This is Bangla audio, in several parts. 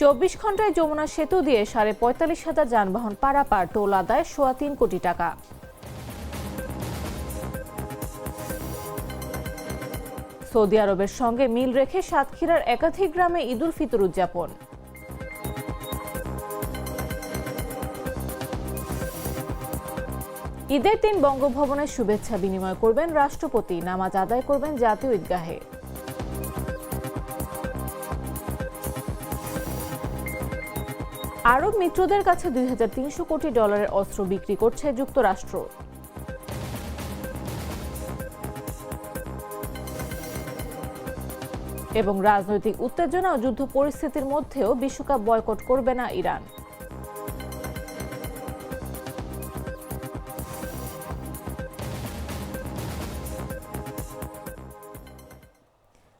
24 ঘন্টায় যমুনা সেতু দিয়ে 45,000 যানবাহন পারাপার, টোল আদায় 3.25 কোটি টাকা। সৌদি আরবের সঙ্গে মিল রেখে সাতক্ষীরার একাধিক গ্রামে ঈদুল ফিতর উদযাপন। ঈদের দিন বঙ্গভবনে শুভেচ্ছা বিনিময় করবেন রাষ্ট্রপতি, নামাজ আদায় করবেন জাতীয় ঈদগাহে। আরব মিত্রদের কাছে $2,300 কোটি অস্ত্র বিক্রি করছে যুক্তরাষ্ট্র। এবং রাজনৈতিক উত্তেজনা ও যুদ্ধ পরিস্থিতির মধ্যেও বিশ্বকাপ বয়কট করবে না ইরান।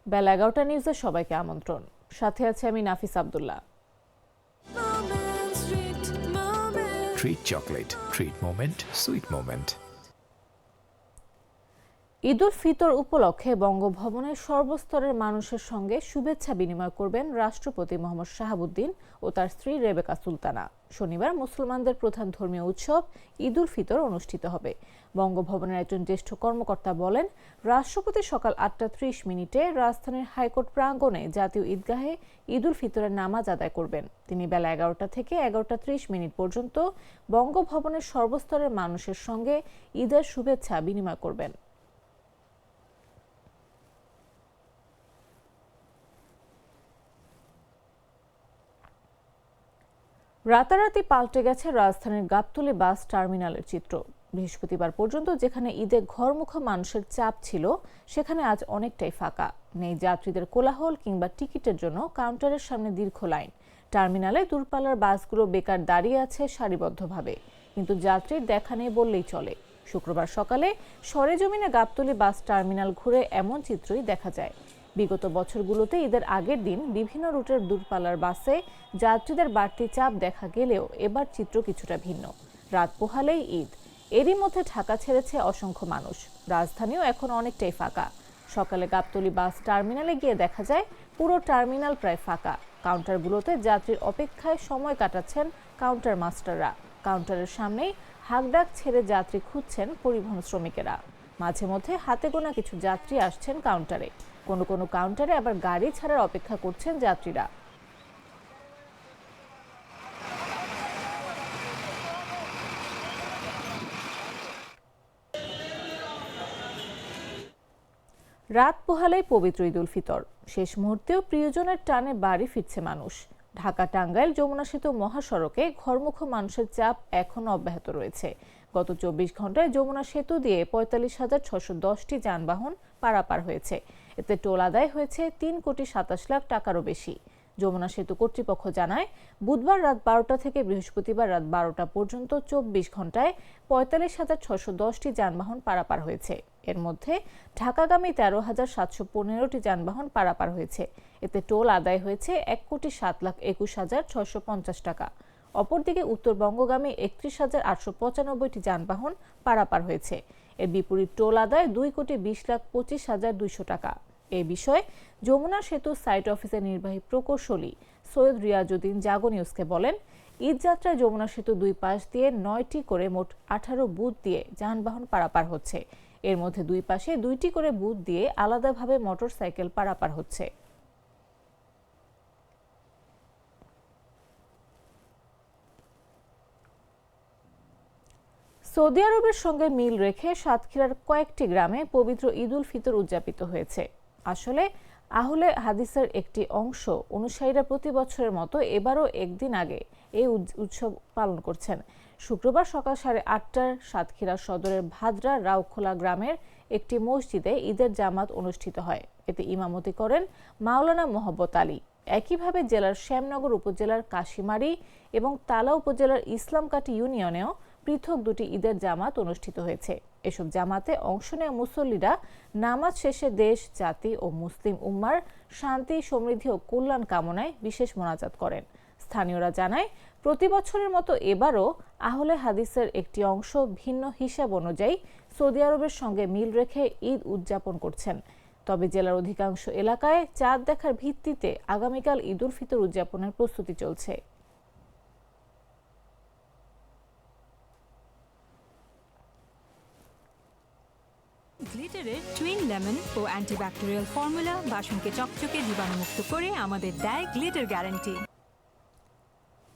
বেলা 11টা নিউজে সবাইকে আমন্ত্রণ। সাথে আছে আমি নাফিস Abdullah. Treat chocolate. Treat moment. Sweet moment. ঈদুল ফিতর উপলক্ষে বঙ্গভবনের সর্বস্তরের মানুষের সঙ্গে শুভেচ্ছা বিনিময় করবেন রাষ্ট্রপতি মোহাম্মদ শাহাবুদ্দিন ও তার স্ত্রী রেবেকা সুলতানা। শনিবার মুসলমানদের প্রধান ধর্মীয় উৎসব ঈদুল ফিতর অনুষ্ঠিত হবে। বঙ্গভবনের একজন জ্যেষ্ঠ কর্মকর্তা বলেন, রাষ্ট্রপতি সকাল 8:30 রাজধানীর হাইকোর্ট প্রাঙ্গণে জাতীয় ঈদগাহে ঈদুল ফিতরের নামাজ আদায় করবেন। তিনি বেলা 11টা থেকে 11:30 পর্যন্ত বঙ্গভবনের সর্বস্তরের মানুষের সঙ্গে ঈদের শুভেচ্ছা বিনিময় করবেন। রাতারাতি পাল্টে গেছে রাজধানীর গাবতলী বাস টার্মিনালের চিত্র। বৃহস্পতিবার পর্যন্ত যেখানে ঈদে ঘরমুখো মানুষের চাপ ছিল, সেখানে আজ অনেকটাই ফাঁকা। নেই যাত্রীদের কোলাহল কিংবা টিকিটের জন্য কাউন্টারের সামনে দীর্ঘ লাইন। টার্মিনালে দূরপাল্লার বাসগুলো বেকার দাঁড়িয়ে আছে সারিবদ্ধভাবে, কিন্তু যাত্রীর দেখা নেই বললেই চলে। শুক্রবার সকালে সরেজমিনে গাবতলী বাস টার্মিনাল ঘুরে এমন চিত্রই দেখা যায়। বিগত বছরগুলোতে ঈদের আগের দিন বিভিন্ন রুটের দূরপাল্লার বাসে যাত্রীদের বাড়তি চাপ দেখা গেলেও এবার চিত্র কিছুটা ভিন্ন। রাত পোহালেই ঈদ, এরই মধ্যে ঢাকা ছেড়েছে অসংখ্য মানুষ। রাজধানীও এখন অনেকটাই ফাঁকা। সকালে গাবতলী বাস টার্মিনালে গিয়ে দেখা যায় পুরো টার্মিনাল প্রায় ফাঁকা। কাউন্টারগুলোতে যাত্রীর অপেক্ষায় সময় কাটাচ্ছেন কাউন্টার মাস্টাররা। কাউন্টারের সামনেই হাঁকডাক ছেড়ে যাত্রী খুঁজছেন পরিবহন শ্রমিকেরা। মাঝে মধ্যে হাতে গোনা কিছু যাত্রী আসছেন কাউন্টারে। কোনো কোনো কাউন্টারে আবার গাড়ি ছাড়ার অপেক্ষা করছেন যাত্রীরা। রাত পোহালেই পবিত্র ঈদুল ফিতর। শেষ মুহূর্তেও প্রিয়জনের টানে বাড়ি ফিরছে মানুষ। ঢাকা টাঙ্গাইল যমুনা সেতু মহাসড়কে ঘরমুখো মানুষের চাপ এখনো অব্যাহত রয়েছে। গত 24 ঘন্টায় যমুনা সেতু দিয়ে 45,610টি যানবাহন পারাপার হয়েছে। এতে টোল আদায় হয়েছে 3,27 লাখ টাকারও বেশি। যমুনা সেতু কর্তৃপক্ষ জানায়, বুধবার রাত 12টা থেকে বৃহস্পতিবার রাত 12টা পর্যন্ত 24 ঘন্টায় 45,610টি যানবাহন পারাপার হয়েছে। এর মধ্যে ঢাকাগামী 13,715টি যানবাহন পারাপার হয়েছে। এতে টোল আদায় হয়েছে 1,07,21,650 টাকা। অপরদিকে উত্তরবঙ্গগামী 31,895টি যানবাহন পারাপার হয়েছে। এর বিপরীত টোল আদায় 2,20,25,200 টাকা। এ বিষয়ে যমুনা সেতু সাইট অফিসের নির্বাহী প্রকৌশলী সৈয়দ রিয়াজউদ্দিন জাগো নিউজকে বলেন, ঈদ যাত্রায় যমুনা সেতু দুই পাশ দিয়ে 9টি করে মোট 18 বুথ দিয়ে যানবাহন পারাপার হচ্ছে। এর মধ্যে দুই পাশে 2টি করে বুথ দিয়ে আলাদাভাবে মোটরসাইকেল পারাপার হচ্ছে। সৌদি আরবের সঙ্গে মিল রেখে সাতক্ষীরার কয়েকটি গ্রামে পবিত্র ঈদুল ফিতর উদযাপিত হয়েছে। আসলে আহলে হাদিসের একটি অংশ অনুসারীরা প্রতি বছরের মতো এবারও একদিন আগে এই উৎসব পালন করছেন। শুক্রবার সকাল 8:30টায় সাতক্ষীরা সদরের ভাদ্রা রাউখোলা গ্রামের একটি মসজিদে ঈদের জামাত অনুষ্ঠিত হয়। এতে ইমামতি করেন মাওলানা মোহাম্মদ আলী। একইভাবে জেলার শ্যামনগর উপজেলার কাশিমারি এবং তালা উপজেলার ইসলামকাটি ইউনিয়নেও পৃথক দুটি ঈদের জামাত অনুষ্ঠিত হয়েছে। এসব জামাতে অংশ নেওয়া মুসল্লিরা নামাজ শেষে দেশ, জাতি ও মুসলিম উম্মার শান্তি, সমৃদ্ধি ও কল্যাণ কামনায় বিশেষ মোনাজাত করেন। স্থানীয়রা জানায়, প্রতি বছরের মতো এবারও আহলে হাদিসের একটি অংশ ভিন্ন হিসাব অনুযায়ী সৌদি আরবের সঙ্গে মিল রেখে ঈদ উদযাপন করছেন। তবে জেলার অধিকাংশ এলাকায় চাঁদ দেখার ভিত্তিতে আগামীকাল ঈদ উল ফিতর উদযাপনের প্রস্তুতি চলছে। গ্লিটারের টুইন লেমন ও অ্যান্টিব্যাকটেরিয়াল ফর্মুলা বাসনকে চকচকে জীবাণুমুক্ত করে আমাদের দেয় গ্লিটার গ্যারান্টি।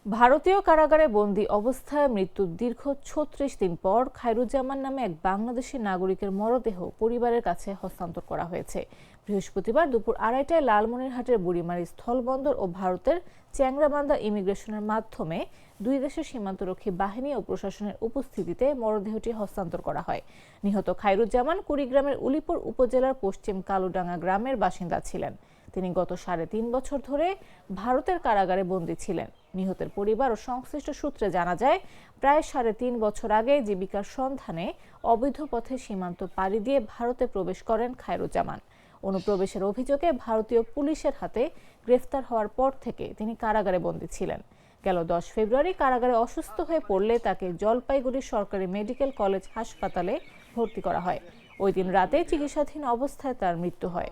ভারতীয় কারাগারে বন্দী অবস্থায় মৃত্যুর দীর্ঘ ৩৬ দিন পর খায়রুজ্জামান নামে এক বাংলাদেশি নাগরিকের মরদেহ পরিবারের কাছে হস্তান্তর করা হয়েছে। বৃহস্পতিবার দুপুর ২:৩০টায় লালমনিরহাটের বুড়িমারী স্থলবন্দর ও ভারতের চ্যাংরাবান্ধা ইমিগ্রেশনের মাধ্যমে দুই দেশের সীমান্তরক্ষী বাহিনী ও প্রশাসনের উপস্থিতিতে মরদেহটি হস্তান্তর করা হয়। নিহত খায়রুজ্জামান কুড়িগ্রামের উলিপুর উপজেলার পশ্চিম কালুডাঙ্গা গ্রামের বাসিন্দা ছিলেন। তিনি গত ৩.৫ বছর ধরে ভারতের কারাগারে বন্দী ছিলেন। নিহতের পরিবার ও সংশ্লিষ্ট সূত্রে জানা যায়, প্রায় ৩.৫ বছর আগে জীবিকার সন্ধানে অবৈধ পথে সীমান্ত পাড়ি দিয়ে ভারতে প্রবেশ করেন খায়রুজ্জামান। অনুপ্রবেশের অভিযোগে ভারতীয় পুলিশের হাতে গ্রেফতার হওয়ার পর থেকে তিনি কারাগারে বন্দী ছিলেন। গেল ১০ ফেব্রুয়ারি কারাগারে অসুস্থ হয়ে পড়লে তাকে জলপাইগুড়ি সরকারি মেডিকেল কলেজ হাসপাতালে ভর্তি করা হয়। ওই দিন রাতে চিকিৎসাধীন অবস্থায় তার মৃত্যু হয়।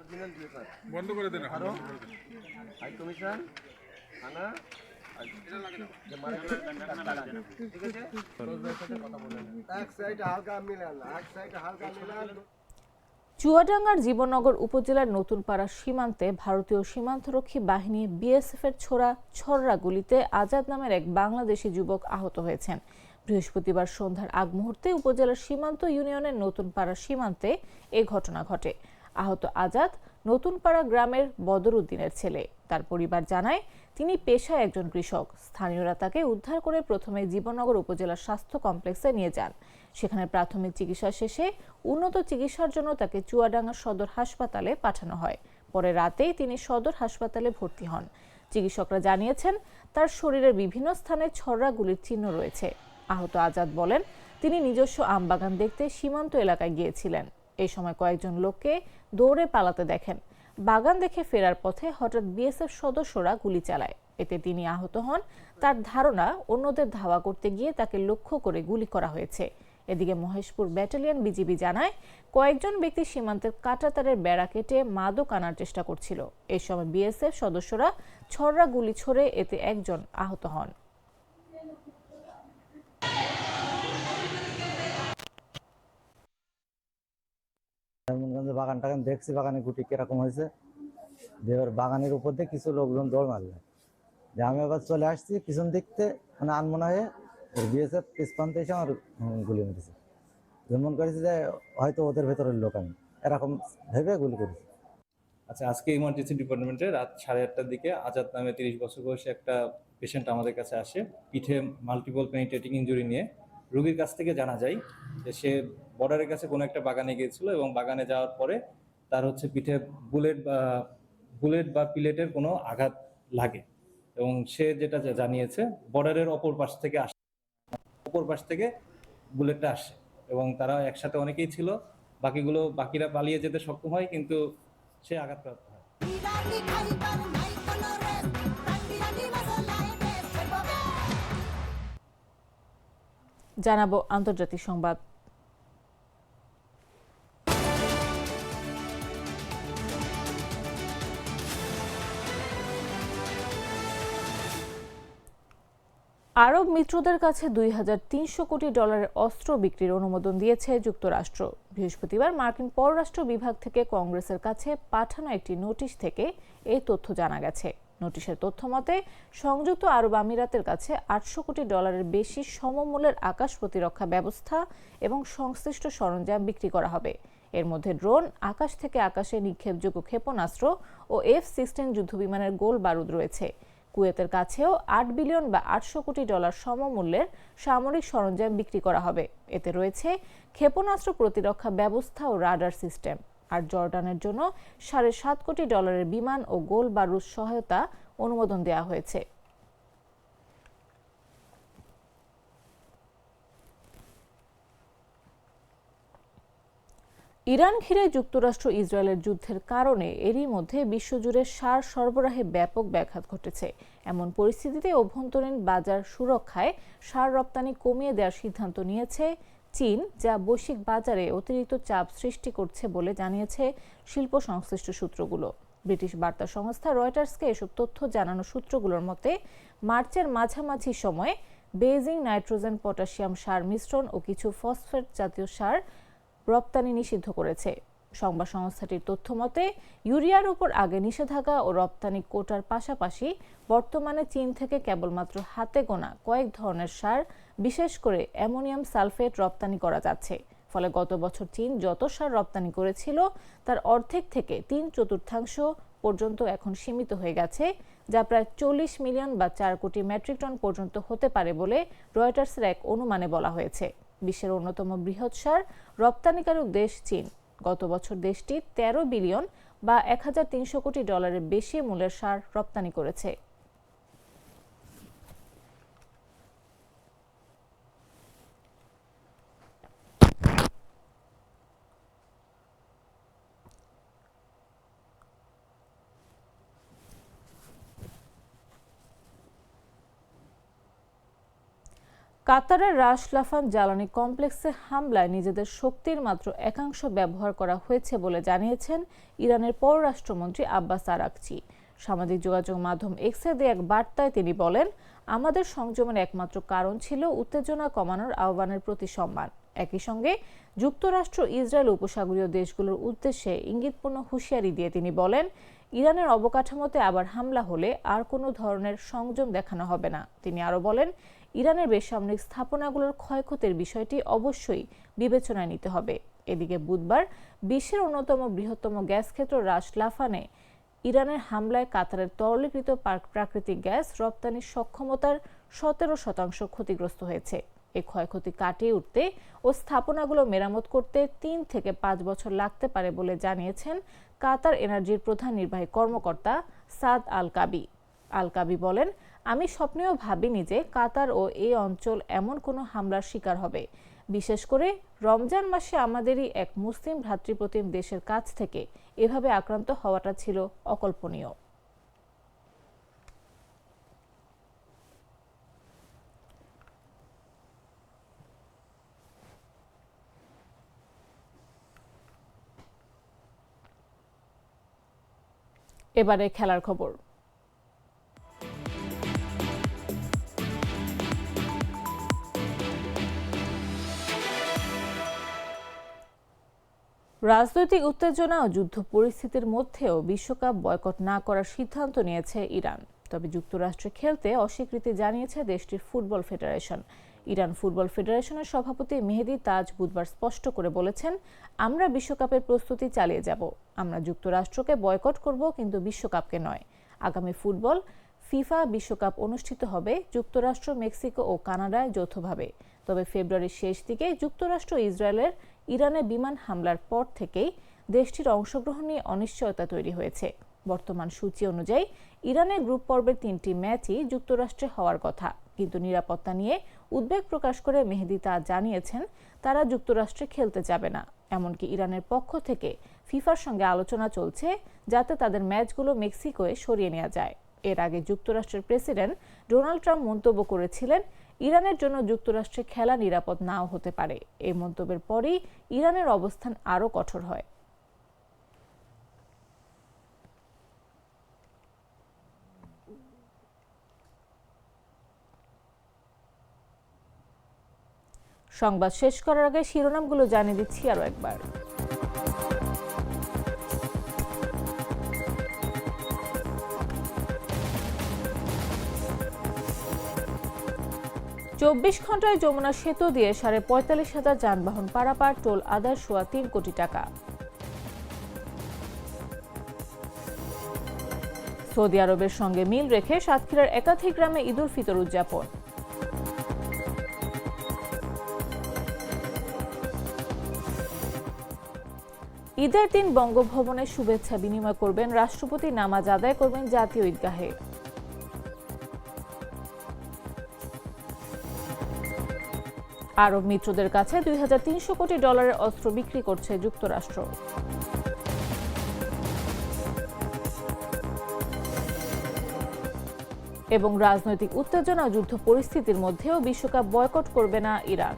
চুয়াডাঙ্গার জীবননগর উপজেলার নতুনপাড়া সীমান্তে ভারতীয় সীমান্তরক্ষী বাহিনী বিএসএফ এর ছোড়া ছররা গুলিতে আজাদ নামের এক বাংলাদেশি যুবক আহত হয়েছেন। বৃহস্পতিবার সন্ধ্যার আগ মুহূর্তে উপজেলার সীমান্ত ইউনিয়নের নতুনপাড়া সীমান্তে এ ঘটনা ঘটে। আহত আজাদ নতুনপাড়া গ্রামের বদরউদ্দিনের ছেলে। তার পরিবার জানায়, তিনি পেশায় একজন কৃষক। স্থানীয়রা তাকে উদ্ধার করে প্রথমে জীবননগর উপজেলা স্বাস্থ্য কমপ্লেক্সে নিয়ে যান। সেখানে প্রাথমিক চিকিৎসা শেষে উন্নত চিকিৎসার জন্য তাকে চুয়াডাঙ্গা সদর হাসপাতালে পাঠানো হয়। পরে রাতেই তিনি সদর হাসপাতালে ভর্তি হন। চিকিৎসকরা জানিয়েছেন, তার শরীরের বিভিন্ন স্থানে ছররা গুলির চিহ্ন রয়েছে। আহত আজাদ বলেন, তিনি নিজস্ব আমবাগান দেখতে সীমান্ত এলাকায় গিয়েছিলেন। এই সময় কয়েকজন লোককে দৌড়ে পালাতে দেখেন। বাগান দেখে ফেরার পথে হঠাৎ বিএসএফ সদস্যরা গুলি চালায়। এতে তিনি আহত হন। তার ধারণা, অন্যদের ধাওয়া করতে গিয়ে তাকে লক্ষ্য করে গুলি করা হয়েছে। এদিকে মহেশপুর ব্যাটালিয়ন বিজিবি জানায়, কয়েকজন ব্যক্তি সীমান্তের কাঁটাতারের বেড়া কেটে মাদক আনার চেষ্টা করছিল। এই সময় বিএসএফ সদস্যরা ছররা গুলি ছোড়ে, এতে একজন আহত হন। বাগান টাগান দেখছি, বাগানে গুটি কিরকম হয়েছে, এবার বাগানের উপর দিয়ে কিছু লোকজন দৌড় মারলে যে আমি আবার চলে আসছি পিছন দিকতে, মানে আনমনা হয়ে বিএসএফ পিছপান্তে এসে আমার গুলি মেরেছে। মনে করেছি যে হয়তো ওদের ভেতরের লোক, আমি এরকম ভেবে গুলি করেছি। আচ্ছা, আজকে ইমার্জেন্সি ডিপার্টমেন্টে রাত 8:30টার দিকে আজাদ নামে 30 বছর বয়সী একটা পেশেন্ট আমাদের কাছে আসে, পিঠে মাল্টিপল পেনিট্রেটিং ইনজুরি নিয়ে। রোগীর কাছ থেকে জানা যায় যে সে বর্ডারের কাছে কোনো একটা বাগানে গিয়েছিল এবং বাগানে যাওয়ার পরে তার পিঠে বুলেট বা পিলেটের কোনো আঘাত লাগে এবং সে যেটা জানিয়েছে বর্ডারের অপর পাশ থেকে বুলেটটা আসে এবং তারা একসাথে অনেকেই ছিল। বাকিরা পালিয়ে যেতে সক্ষম হয়, কিন্তু সে আঘাতপ্রাপ্ত হয়। জানাবো আন্তর্জাতিক সংবাদ। আরব মিত্রদের কাছে $2,300 কোটি অস্ত্র বিক্রির অনুমোদন দিয়েছে যুক্তরাষ্ট্র। বৃহস্পতিবার মার্কিন পররাষ্ট্র বিভাগ থেকে কংগ্রেসের কাছে পাঠানো একটি নোটিশ থেকে এই তথ্য জানা গেছে। নোটিশের তথ্য মতে, সংযুক্ত আরব আমিরাতের কাছে $800 কোটি বেশি সমমূল্যের আকাশ প্রতিরক্ষা ব্যবস্থা এবং সংশ্লিষ্ট সরঞ্জাম বিক্রি করা হবে। এর মধ্যে ড্রোন, আকাশ থেকে আকাশে নিক্ষেপযোগ্য ক্ষেপণাস্ত্র ও F-16 যুদ্ধবিমানের গোল বারুদ রয়েছে। কুয়েতের কাছেও $8 বিলিয়ন বা $800 কোটি সমমূল্যের সামরিক সরঞ্জাম বিক্রি করা হবে। এতে রয়েছে ক্ষেপণাস্ত্র প্রতিরক্ষা ব্যবস্থা ও রাডার সিস্টেম। আর জর্ডানের জন্য $7.5 কোটি বিমান ও গোল বারুদ সহায়তা অনুমোদন দেওয়া হয়েছে। ইরান ঘিরে যুক্তরাষ্ট্র ইসরায়েলের যুদ্ধের কারণে এরই মধ্যে বিশ্বজুড়ে সার সরবরাহে ব্যাপক ব্যাঘাত ঘটেছে। এমন পরিস্থিতিতে অভ্যন্তরীণ বাজার সুরক্ষায় সার রপ্তানি কমিয়ে দেওয়ার সিদ্ধান্ত নিয়েছে চীন, যা বৈশ্বিক বাজারে অতিরিক্ত চাপ সৃষ্টি করছে বলে জানিয়েছে শিল্প সংশ্লিষ্ট সূত্রগুলো। ব্রিটিশ বার্তা সংস্থা রয়টার্সকে এসব তথ্য জানানো সূত্রগুলোর মতে মার্চের মাঝামাঝি সময়ে বেইজিং নাইট্রোজেন পটাশিয়াম সার মিশ্রণ ও কিছু ফসফেট জাতীয় সার রপ্তানি নিষিদ্ধ করেছে। সংবাদ সংস্থাটির তথ্য মতে ইউরিয়ার উপর আগে নিষেধাজ্ঞা ও রপ্তানি কোটার পাশাপাশি বর্তমানে চীন থেকে কেবলমাত্র হাতে গোনা কয়েক ধরনের সার, বিশেষ করে অ্যামোনিয়াম সালফেট রপ্তানি করা যাচ্ছে। ফলে গত বছর চীন যত সার রপ্তানি করেছিল তার অর্ধেক থেকে 3/4 পর্যন্ত এখন সীমিত হয়ে গেছে, যা প্রায় 40 মিলিয়ন বা 4 কোটি মেট্রিক টন পর্যন্ত হতে পারে বলে রয়টার্সের এক অনুমানে বলা হয়েছে। বিশ্বের অন্যতম বৃহৎ সার রপ্তানিকারক দেশ চীন। গত বছর দেশটি 13 বিলিয়ন বা $1,300 কোটি বেশি মূল্যের সার রপ্তানি করেছে। কাতারের রাস লাফান জ্বালানি কমপ্লেক্সে হামলায় নিজেদের শক্তির মাত্র 1% ব্যবহার করা হয়েছে বলে জানিয়েছেন ইরানের পররাষ্ট্রমন্ত্রী আব্বাস আরাকচি। সামাজিক যোগাযোগ মাধ্যম এক্সে দেয়া এক বার্তায় তিনি বলেন, আমাদের সংযমের একমাত্র কারণ ছিল উত্তেজনা কমানোর আহ্বানের প্রতি সম্মান। একই সঙ্গে যুক্তরাষ্ট্র, ইসরায়েল উপসাগরীয় দেশগুলোর উদ্দেশ্যে ইঙ্গিতপূর্ণ হুঁশিয়ারি দিয়ে তিনি বলেন, ইরানের অবকাঠামোতে আবার হামলা হলে আর কোনো ধরনের সংযম দেখানো হবে না। তিনি আরও বলেন, ইরানের বেসামরিক স্থাপনাগুলোর ক্ষয়ক্ষতির বিষয়টি অবশ্যই বিবেচনায় নিতে হবে। এদিকে বুধবার বিশ্বের অন্যতম বৃহত্তম গ্যাস ক্ষেত্র রাস লাফানে ইরানের হামলায় কাতারের তরলীকৃত প্রাকৃতিক গ্যাস রপ্তানির সক্ষমতার 17% ক্ষতিগ্রস্ত হয়েছে। এই ক্ষয়ক্ষতি কাটিয়ে উঠতে ও স্থাপনাগুলো মেরামত করতে 3 থেকে 5 বছর লাগতে পারে বলে জানিয়েছেন কাতার এনার্জির প্রধান নির্বাহী কর্মকর্তা সাদ আল কাবি। আল কাবি বলেন, আমি স্বপ্নেও ভাবিনি যে কাতার ও এই অঞ্চল এমন কোনো হামলার শিকার হবে। বিশেষ করে রমজান মাসে আমাদেরই এক মুসলিম ভ্রাতৃপ্রতিম দেশের কাছ থেকে এভাবে আক্রান্ত হওয়াটা ছিল অকল্পনীয়। এবারে খেলার খবর। রাজনৈতিক উত্তেজনা ও যুদ্ধ পরিস্থিতির মধ্যেও বিশ্বকাপ বয়কট না করার সিদ্ধান্ত নিয়েছে ইরান। তবে যুক্তরাষ্ট্রে খেলতে অস্বীকৃতি জানিয়েছে দেশটির ফুটবল ফেডারেশন। ইরান ফুটবল ফেডারেশনের সভাপতি মেহেদি তাজ বুধবার স্পষ্ট করে বলেছেন, আমরা বিশ্বকাপের প্রস্তুতি চালিয়ে যাব। আমরা যুক্তরাষ্ট্রকে বয়কট করব, কিন্তু বিশ্বকাপকে নয়। আগামী ফুটবল ফিফা বিশ্বকাপ অনুষ্ঠিত হবে যুক্তরাষ্ট্র, মেক্সিকো ও কানাডায় যৌথভাবে। তবে ফেব্রুয়ারির শেষ দিকে যুক্তরাষ্ট্র ইসরায়েলের ইরানে বিমান হামলার পর থেকেই দেশটির অংশগ্রহণ নিয়ে অনিশ্চয়তা তৈরি হয়েছে। বর্তমান সূচি অনুযায়ী ইরানের গ্রুপ পর্বের 3টি ম্যাচই যুক্তরাষ্ট্রে হওয়ার কথা, কিন্তু নিরাপত্তা নিয়ে উদ্বেগ প্রকাশ করে মেহেদি তাজ জানিয়েছেন, তারা যুক্তরাষ্ট্রে খেলতে যাবে না। এমনকি ইরানের পক্ষ থেকে ফিফার সঙ্গে আলোচনা চলছে যাতে তাদের ম্যাচগুলো মেক্সিকোয় সরিয়ে নেওয়া যায়। এর আগে যুক্তরাষ্ট্রের প্রেসিডেন্ট ডোনাল্ড ট্রাম্প মন্তব্য করেছিলেন, ইরানের জন্য যুক্তরাষ্ট্রে খেলা নিরাপদ নাও হতে পারে। এই মন্তব্যের পরই ইরানের অবস্থান আরও কঠোর হয়। সংবাদ শেষ করার আগে শিরোনামগুলো জানিয়ে দিচ্ছি আরও একবার। চব্বিশ ঘন্টায় যমুনা সেতু দিয়ে 45,000 যানবাহন পারাপার, টোল আদায় সোয়া 3 কোটি টাকা। সৌদি আরবের সঙ্গে মিল রেখে সাতক্ষীরার একাধিক গ্রামে ঈদ উল ফিতর উদযাপন। ঈদের দিন বঙ্গভবনে শুভেচ্ছা বিনিময় করবেন রাষ্ট্রপতি, নামাজ আদায় করবেন জাতীয় ঈদগাহে। আরব মিত্রদের কাছে $2,300 কোটি অস্ত্র বিক্রি করছে যুক্তরাষ্ট্র। এবং রাজনৈতিক উত্তেজনা ও যুদ্ধ পরিস্থিতির মধ্যেও বিশ্বকাপ বয়কট করবে না ইরান।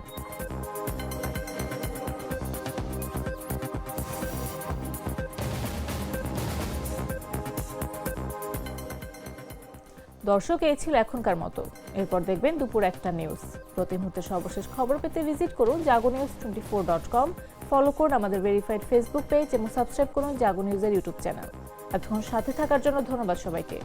দর্শক, এই ছিল এখনকার মতো। এরপর দেখবেন দুপুর 1টা নিউজ। প্রতি মুহূর্তে সর্বশেষ খবর পেতে ভিজিট করুন jagonews24.com, ফলো করুন আমাদের ভেরিফাইড ফেসবুক পেজ এবং সাবস্ক্রাইব করুন জাগো নিউজের ইউটিউব চ্যানেল। এতক্ষণ সাথে থাকার জন্য ধন্যবাদ সবাইকে।